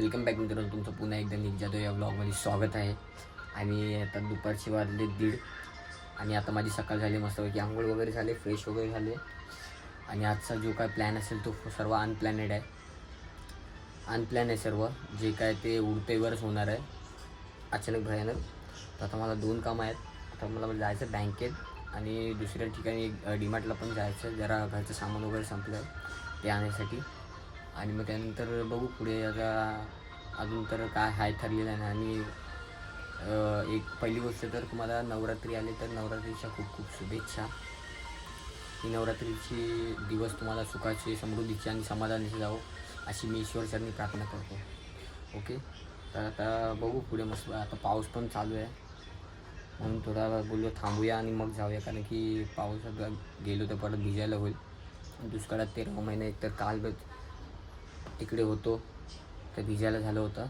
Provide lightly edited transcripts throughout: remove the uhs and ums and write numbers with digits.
Welcome back मित्रांनो, तुमचं पुन्हा एकदा निक जाधव या ब्लॉगमध्ये स्वागत आहे. आणि आता दुपारची वाजले 1:30 आणि आता माझी सकाळ झाली, मस्तपैकी आंघोळ वगैरे झाले, फ्रेश वगैरे झाले. आणि आजचा जो काय प्लॅन असेल तो सर्व अनप्लॅनेड आहे. अनप्लॅन आहे सर्व, जे काय ते उडतेवरच होणार आहे अचानक भयानक. तर आता मला 2 कामं आहेत. आता मला जायचं बँकेत आणि दुसऱ्या ठिकाणी डीमार्टला पण जायचं, जरा घरचं सामान वगैरे संपलं आहे ते आणण्यासाठी. आणि मग त्यानंतर बघू पुढे, आता अजून तर काय हाय ठरलेलं नाही. आणि एक पहिली गोष्ट तर तुम्हाला नवरात्री आले तर नवरात्रीच्या खूप खूप शुभेच्छा. ही नवरात्रीची दिवस तुम्हाला सुखाचे, समृद्धीचे आणि समाधानाचे जावो अशी मी ईश्वरचरणी प्रार्थना करतो. ओके, तर आता बघू पुढे. मस्त आता पाऊस पण चालू आहे म्हणून थोडा बोललो थांबूया आणि मग जाऊया, कारण की पावसात गेलो तर परत भिजायला होईल. दुष्काळात 13 महिने एकतर काल तिकडे होतो तर भिजायला झालं होतं.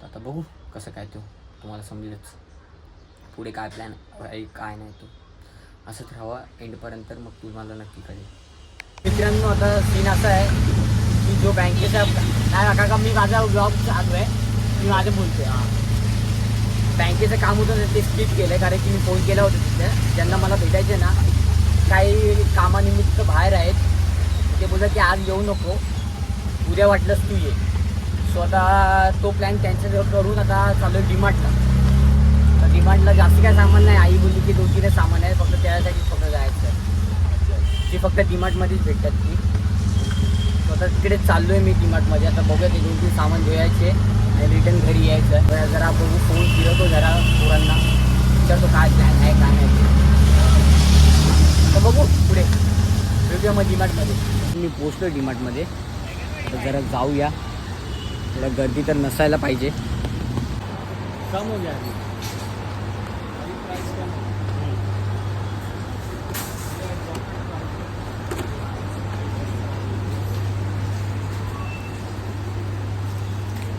तर आता बघू कसं काय तो तुम्हाला समजेलच पुढे काय प्लॅन आहे काय नाही. तो असंच राहावा एंडपर्यंत, मग तुम्हाला नक्की कळेल. मित्रांनो, आता सीन असा आहे की जो बँकेचा नाही का, मी माझा ब्लॉग चालू आहे, मी माझं बोलतो. बँकेचं काम होतं ते स्किप केलं, कारण की मी फोन केला होता तिथे ज्यांना मला भेटायचे ना, काही कामानिमित्त बाहेर आहेत. ते बोलतात की आज येऊ नको, उद्या वाटलंच तू ये. सो आता तो प्लॅन कॅन्सल करून आता चालू आहे डीमार्टला. तर डीमार्टला जास्त काय सामान नाही, आई बोलली की 2-3 सामान आहे, फक्त त्यासाठीच फक्त जायचं. ती फक्त डीमार्टमध्येच भेटतात ती. सो आता तिकडे चाललो आहे मी डीमार्टमध्ये. आता बघूया ते 2-3 सामान घ्यायचे आणि रिटर्न घरी यायचं. जरा बघू, फोन फिरवतो जरा पोरांना, विचारतो काय प्लॅन आहे काय नाही. तर बघू पुढे भेटूया मग डीमार्टमध्ये. मी पोचलो डीमार्टमध्ये, तर जरा जाऊया. थोडा गर्दी तर नसायला पाहिजे. कम हो गया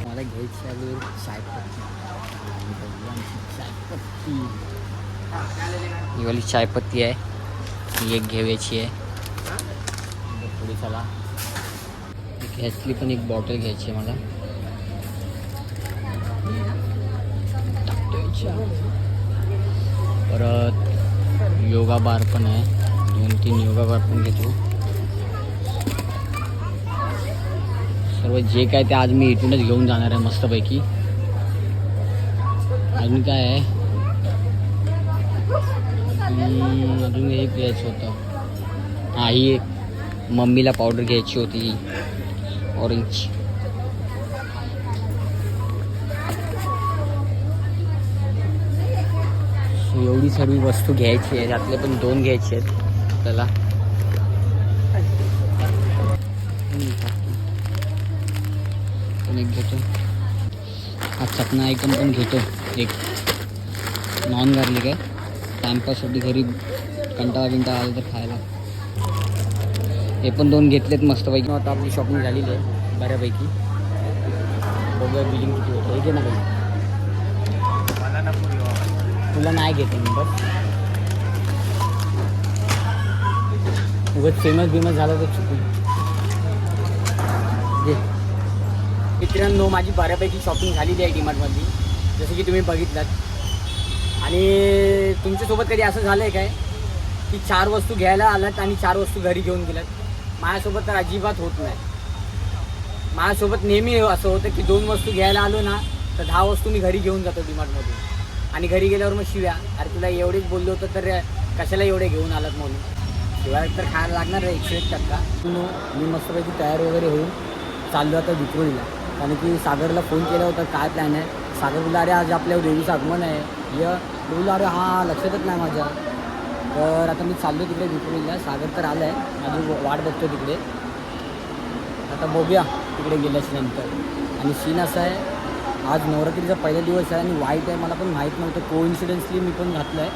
मला घ्यायची आली चायपत्ती. ही वाली चायपत्ती आहे, ही एक घ्यायची आहे. पुढे चला, ह्यातली पण एक बॉटल घ्यायची आहे मला. परत योगा बार पण आहे, 2-3 योगा बार पण घेतो. सर्व जे काय ते आज मी इथूनच घेऊन जाणार आहे मस्तपैकी. अजून काय आहे, अजून एक घ्यायचं होतं. हा, ही एक मम्मीला पावडर घ्यायची होती, ऑरेंज. एवढी सर्व वस्तू घ्यायची आहे, त्यातले पण 2 घ्यायचे आहेत आपल्याला. पण एक घेतो, हा चटना आयटम पण घेतो एक, नॉन गार्लिक आहे, टाइमपाससाठी घरी कंटाळा आला तर खायला. हे पण 2 घेतलेत मस्तपैकी. आता आपली शॉपिंग झालेली आहे बऱ्यापैकी. बघूया बिलिंग किती होतं. हे घे ना काही, तुला नाही घेते मी, बस उगाच फेमस झालं तर चुकून घे. मित्रांनो, माझी बऱ्यापैकी शॉपिंग झालेली आहे डीमार्टमध्ये, जसं की तुम्ही बघितलात. आणि तुमच्यासोबत कधी असं झालं आहे काय की 4 वस्तू घ्यायला आलात आणि 4 वस्तू घरी घेऊन गेलात? माझ्यासोबत तर अजिबात होत नाही. माझ्यासोबत नेहमी असं होतं की 2 वस्तू घ्यायला आलो ना तर 10 वस्तू मी घरी घेऊन जातो डीमार्टमधून. आणि घरी गेल्यावर मग शिव्या, अरे तुला एवढेच बोललो होतं तर कशाला एवढे घेऊन आलात म्हणून. शिवाय तर खायला लागणार आहे 101%. मी मस्तपैकी तयार वगैरे होऊन चाललो आता विक्रोळीला, कारण की सागरला फोन केला होता काय प्लॅन आहे. सागर बोलला अरे आज आपल्या देवीचं आगमन आहे, बोललो अरे हां लक्षातच नाही माझ्या. तर आता मी चाललो तिकडे विक्रोळीला. सागर तर आला आहे, माझी वाट बघतो तिकडे. आता बघूया तिकडे गेल्याच्या नंतर. आणि सीन असा आहे, आज नवरात्रीचा पहिला दिवस आहे आणि वाईट आहे, मला पण माहीत नव्हतं. कोइन्सिडन्सली मी पण घातलं आहे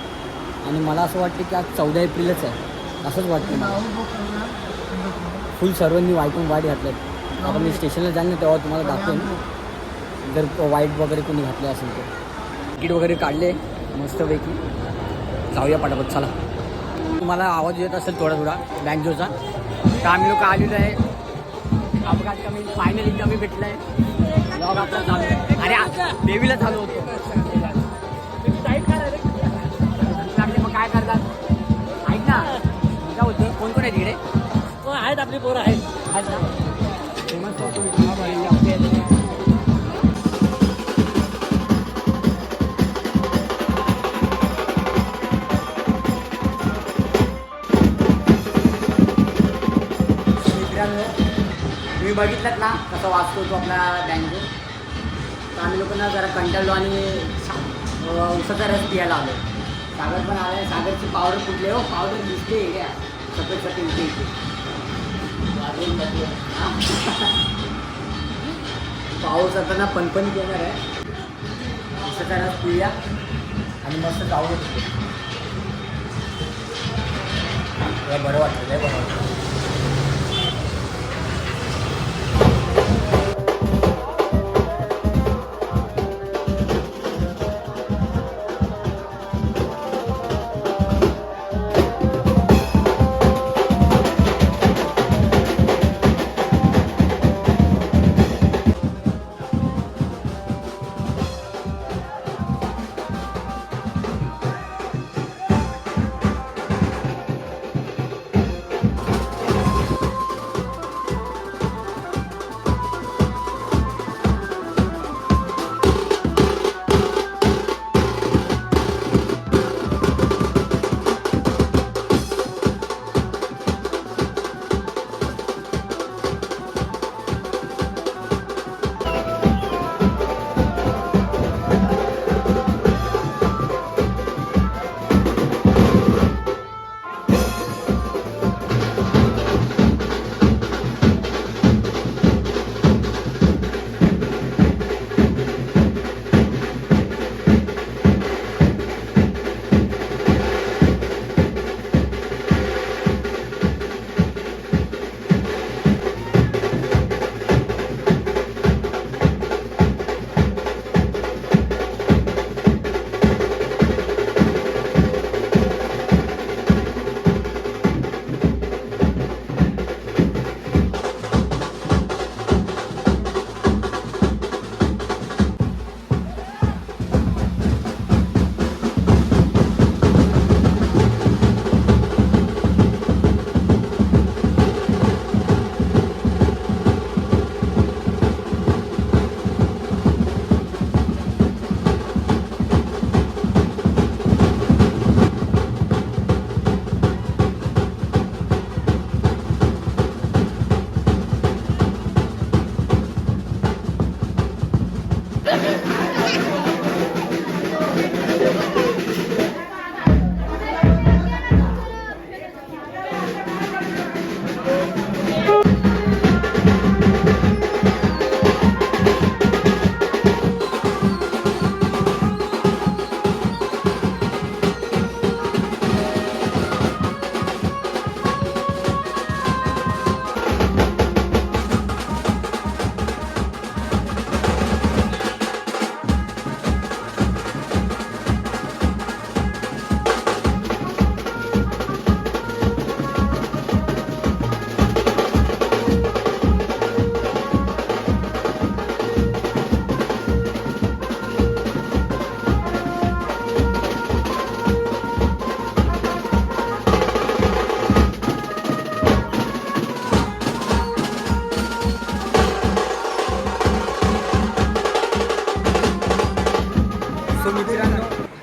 आणि मला असं वाटतं की आज 14 एप्रिलच आहे, असंच वाटतं मला. फुल सर्वांनी वाईटून वाईट घातलं आहे. आता मी स्टेशनला जाईल ना तेव्हा तुम्हाला दाखवेन जर वाईट वगैरे कोणी घातले असेल तर. तिकीट वगैरे काढले मस्तपैकी, जाऊया पटापट चला. तुम्हाला आवाज येत असेल थोडा बँजोचा, तर आम्ही लोक आलेलो आहे. अपघात कमी फायनली कमी भेटला आहे. ब्लॉग आपला चालू आहे. अरे देवीला चालू होतो. लागले मग काय करतात? ऐक ना, काय होतं, कोण कोण आहे तिकडे? आहेत आपली पोरं आहेत ना फेमस तुम्ही बघितलं ना कसं वाचतो तो आपला बँजो. तर आम्ही लोकांना जरा कंटाळलो आणि उसाचा रस पियाला आलो. सागर पण आला. सागरची पावडर कुठली हो, पावडर दिसते घ्या सफेद सफेद इथे इथे पाऊस आता ना पणपणीत येणार आहे. उसाचा रस पिऊया आणि मस्त जाऊ शकतो. बरं वाटतं, लय बरं वाटतं.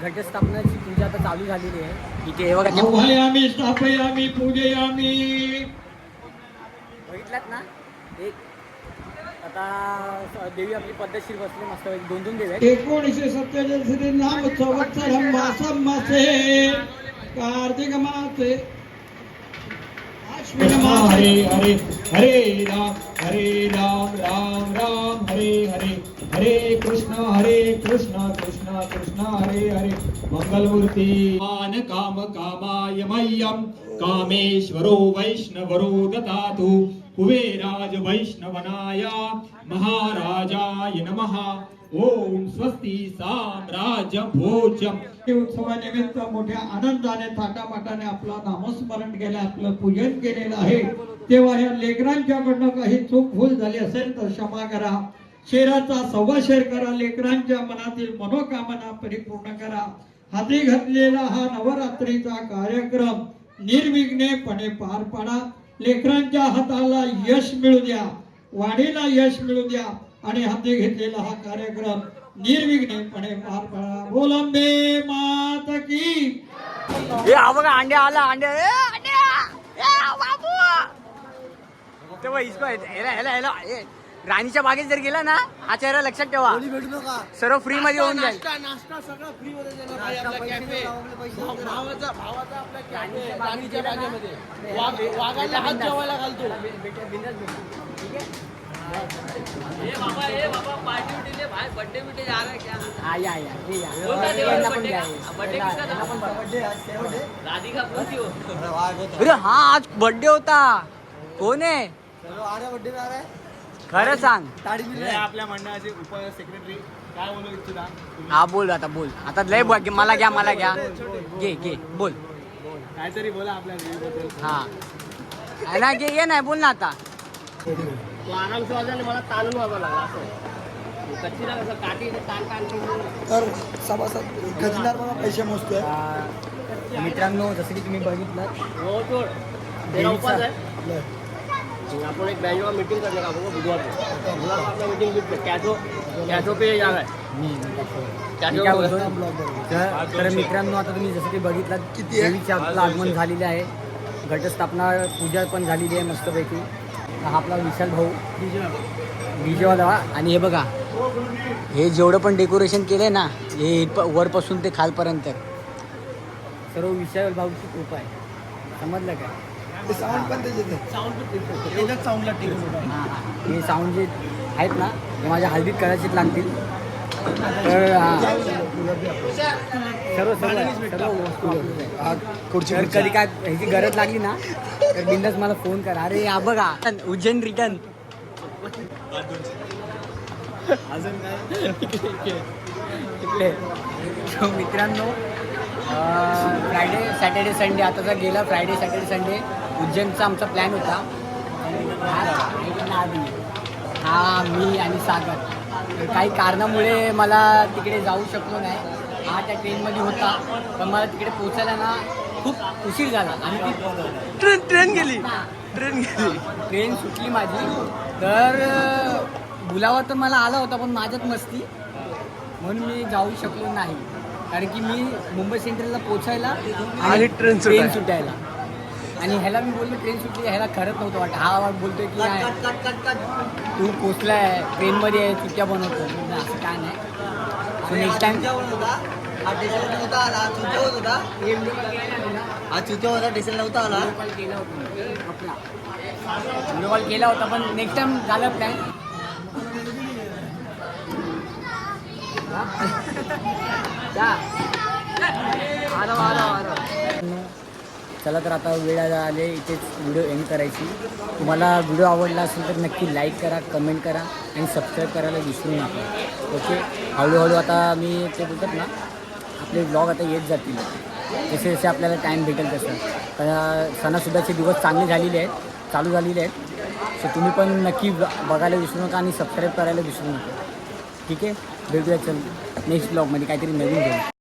घटस्थापनाची पूजा आता चालू झालेली आहे इथे. बघा आम्ही स्थापयामी पूजयामी. बघितलात ना, एक आता देवी आपली पद्धतशीर बसली मस्त. दोन दोन देवी आहेत. 1947 नाम संवत्सरम मासम मासे कार्तिक मासे अश्विन मासे. हरे हरे हरे राम राम राम हरे हरे हरे कृष्ण कृष्ण कृष्ण हरे हरे. मंगलमूर्ती मान काम कामाय मह्यम कामेश्वरो वैष्णवरो ददातु. कुबेराज वैष्णवनाय महाराजाय नमः. ओम स्वस्ति साम्राज्य भोजम. उत्सवानिमित्त मोठ्या आनंदाने थाटामाटाने आपला नामस्मरण केलं, आपलं पूजन केलेलं आहे. तेव्हा या लेकरांच्याकडनं काही चूक भूल झाली असेल तर क्षमा करा. शेराचा 1.25 शेर करा. लेकरांच्या मनातील मनोकामना परिपूर्ण करा. हाती घातलेला हा नवरात्रीचा कार्यक्रम निर्विघ्नपणे पार पाडा. लेकरांच्या हाताला यश मिळू द्या, वाणीला यश मिळू द्या आणि हाती घेतलेला हा कार्यक्रम निर्विघ्नपणे पार पाडा. बोलंबे मात की. हे हा बघा अंड्या आला अंड्या बाबू तेव्हा इसको राणीच्या बागेत जर गेला ना हा चेहरा लक्षात ठेवा. सर्व फ्री मध्ये होऊन जाईल. नाश्ता सगळं फ्री मध्ये देणार आहे आपला कॅफे. भावाचा आपला कॅफे राणीच्या बागेमध्ये. वाघाला हात जेवायला घालतो. अरे हा आज बर्थडे होता. कोण आहे खरं सांग. आपल्या मंडळाचे उप सेक्रेटरी काय बोलू इच्छिता? हा बोल आता बोल. आता लय मला घ्या घे बोल काहीतरी बोला आपल्या हा ना घे ये नाही बोल ना आता. तो आरामशी वाजवला मला ताणून वाजवा लागला असं. कच्चीला कसं काठी ताण तर सभासद खजिनदार मला पैसे मोजतोय. मित्रांनो जसं की तुम्ही बघितलं हो तो तेरा उपास आहे. आपण एक बँजवा मीटिंग करणार का आपण बुधवार को आपला मीटिंग कॅशो पे जागा तर मित्रांनो आता तुम्ही जसं की बघितलं देवीचे आपलं आगमन झालेले आहे. घटस्थापना पूजा पण झालेली आहे मस्तपैकी. हा आपला विशाल भाऊ डीजेवाला. आणि हे बघा हे जेवढं पण डेकोरेशन केलंय ना हे वरपासून ते खालपर्यंत सर्व विशाल भाऊची कृपा आहे. समजलं का? साऊंड पण त्याच्यात हे साऊंड जे आहेत ना ते माझ्या हल्दीत कदाचित लागतील. तर सर्व वस्तू कधी काय ह्याची गरज लागली ना तर बिंदास मला फोन करा. अरे हा बघा उज्जैन रिटर्न. मित्रांनो फ्रायडे सॅटर्डे संडे आता जर गेला फ्रायडे सॅटर्डे संडे उज्जैनचा आमचा प्लॅन होता. हा मी आणि सागर तर काही कारणामुळे मला तिकडे जाऊ शकलो नाही. हा त्या ट्रेनमध्ये होता पण मला तिकडे पोचायला ना खूप उशीर झाला. आणि ती ट्रेन सुटली माझी. तर बुलावा तर मला आला होता पण माझ्यात मस्ती म्हणून मी जाऊ शकलो नाही. कारण की मी मुंबई सेंट्रलला पोचायला आणि ट्रेन सुटायला. आणि ह्याला मी बोललो ट्रेन सुटली. ह्याला खरंच नव्हतं वाटत. हा बोलतोय की काय तू पोचलाय ट्रेनमध्ये आहे सुट्ट्या बनवतो. असं काय नाही. So next time video call केला होता पण नेक्स्ट टाइम झालं प्लॅन. चला तर आता वेळ आले इथेच व्हिडिओ एंड करायची. तुम्हाला व्हिडिओ आवडला असेल तर नक्की लाईक करा, कमेंट करा आणि सबस्क्राईब करायला विसरू नका. ओके. हळूहळू आता मी ते बोलतात ना आपले ब्लॉग आता येत जातील जसे जसे आपल्याला टाईम भेटेल तसं. कारण सणासुद्धाचे दिवस चांगले झालेले आहेत, चालू झालेले आहेत. सो तुम्ही पण नक्की बघायला विसरू नका आणि सबस्क्राईब करायला विसरू नका. ठीक आहे. भेटूया चल नेक्स्ट ब्लॉगमध्ये काहीतरी नवीन घेऊन.